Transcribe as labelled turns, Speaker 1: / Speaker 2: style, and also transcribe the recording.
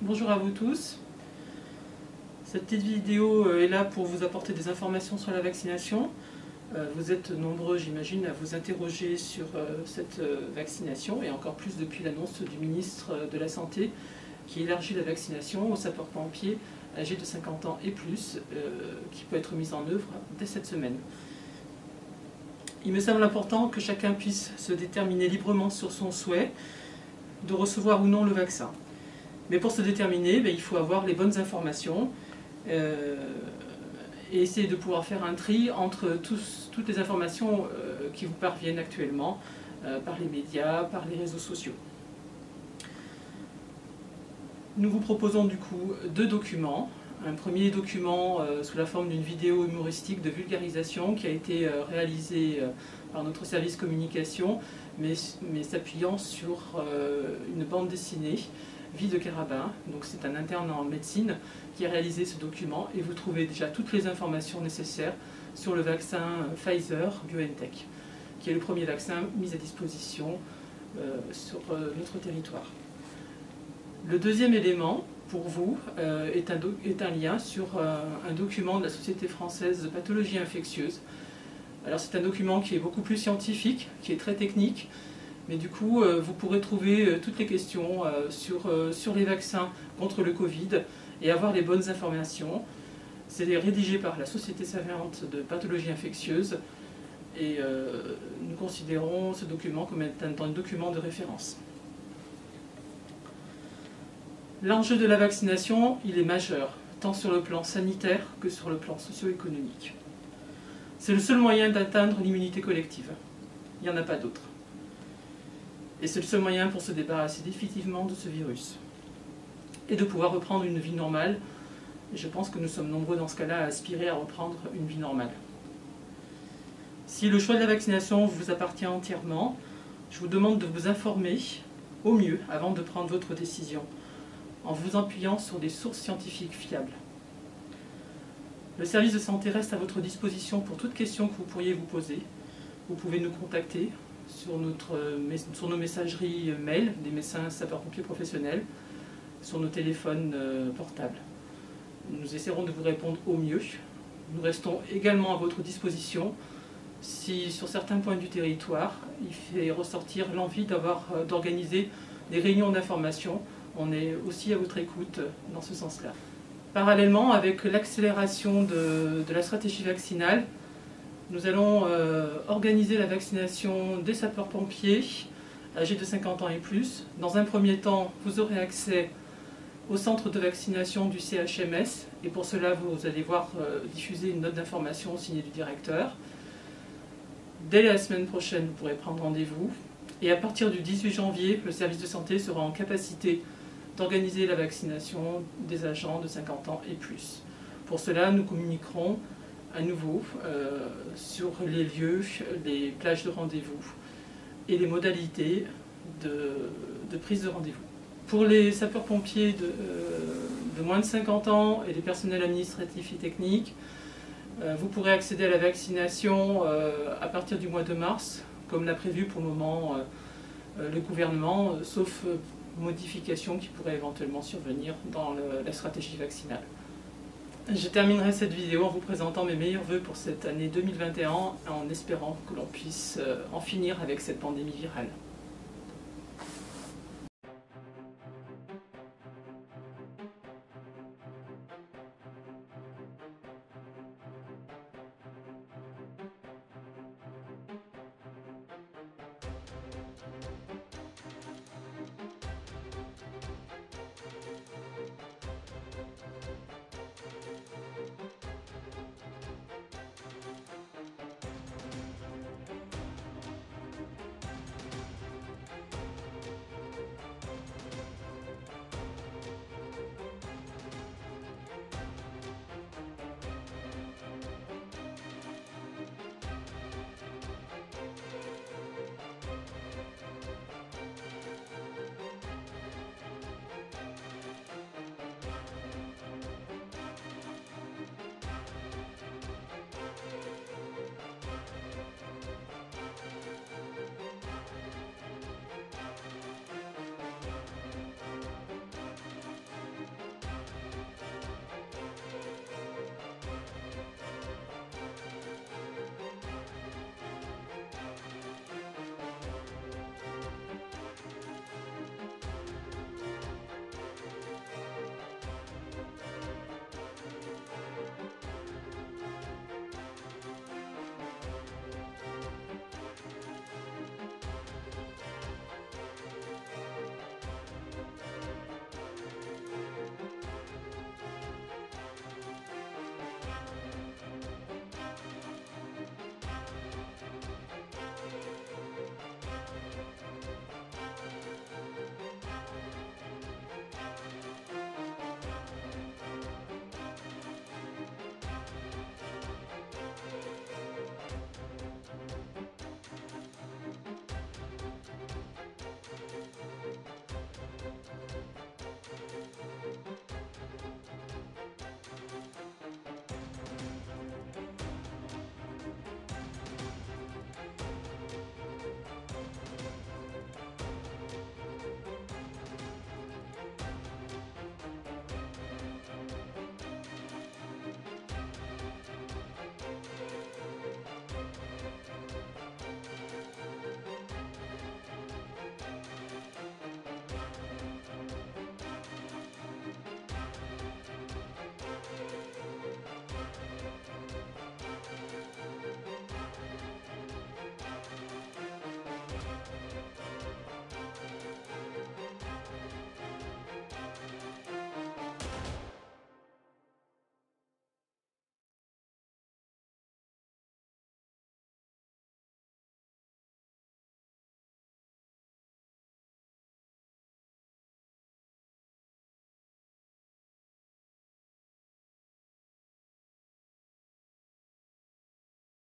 Speaker 1: Bonjour à vous tous. Cette petite vidéo est là pour vous apporter des informations sur la vaccination. Vous êtes nombreux, j'imagine, à vous interroger sur cette vaccination, et encore plus depuis l'annonce du ministre de la Santé qui élargit la vaccination aux sapeurs-pompiers âgés de 50 ans et plus, qui peut être mise en œuvre dès cette semaine. Il me semble important que chacun puisse se déterminer librement sur son souhait de recevoir ou non le vaccin. Mais pour se déterminer, il faut avoir les bonnes informations et essayer de pouvoir faire un tri entre toutes les informations qui vous parviennent actuellement par les médias, par les réseaux sociaux. Nous vous proposons du coup deux documents. Un premier document sous la forme d'une vidéo humoristique de vulgarisation qui a été réalisée par notre service communication, mais s'appuyant sur une bande dessinée, Vie de Carabin. Donc c'est un interne en médecine qui a réalisé ce document, et vous trouvez déjà toutes les informations nécessaires sur le vaccin Pfizer-BioNTech, qui est le premier vaccin mis à disposition sur notre territoire. Le deuxième élément pour vous est un lien sur un document de la Société française de pathologie infectieuse. Alors c'est un document qui est beaucoup plus scientifique, qui est très technique, mais du coup vous pourrez trouver toutes les questions sur les vaccins contre le Covid et avoir les bonnes informations. C'est rédigé par la Société savante de pathologie infectieuse, et nous considérons ce document comme étant un document de référence. L'enjeu de la vaccination, il est majeur, tant sur le plan sanitaire que sur le plan socio-économique. C'est le seul moyen d'atteindre l'immunité collective. Il n'y en a pas d'autre. Et c'est le seul moyen pour se débarrasser définitivement de ce virus et de pouvoir reprendre une vie normale. Et je pense que nous sommes nombreux dans ce cas-là à aspirer à reprendre une vie normale. Si le choix de la vaccination vous appartient entièrement, je vous demande de vous informer au mieux avant de prendre votre décision, en vous appuyant sur des sources scientifiques fiables. Le service de santé reste à votre disposition pour toute question que vous pourriez vous poser. Vous pouvez nous contacter sur nos messageries mail des médecins sapeurs-pompiers professionnels, sur nos téléphones portables. Nous essaierons de vous répondre au mieux. Nous restons également à votre disposition si sur certains points du territoire il fait ressortir l'envie d'organiser des réunions d'information. On est aussi à votre écoute dans ce sens-là. Parallèlement, avec l'accélération de la stratégie vaccinale, nous allons organiser la vaccination des sapeurs-pompiers âgés de 50 ans et plus. Dans un premier temps, vous aurez accès au centre de vaccination du CHMS, et pour cela, vous allez voir diffuser une note d'information signée du directeur. Dès la semaine prochaine, vous pourrez prendre rendez-vous. Et à partir du 18 janvier, le service de santé sera en capacité d'organiser la vaccination des agents de 50 ans et plus. Pour cela, nous communiquerons à nouveau sur les lieux, les plages de rendez-vous et les modalités de prise de rendez-vous. Pour les sapeurs-pompiers de moins de 50 ans et les personnels administratifs et techniques, vous pourrez accéder à la vaccination à partir du mois de mars, comme l'a prévu pour le moment le gouvernement, sauf modifications qui pourraient éventuellement survenir dans la stratégie vaccinale. Je terminerai cette vidéo en vous présentant mes meilleurs vœux pour cette année 2021, en espérant que l'on puisse en finir avec cette pandémie virale.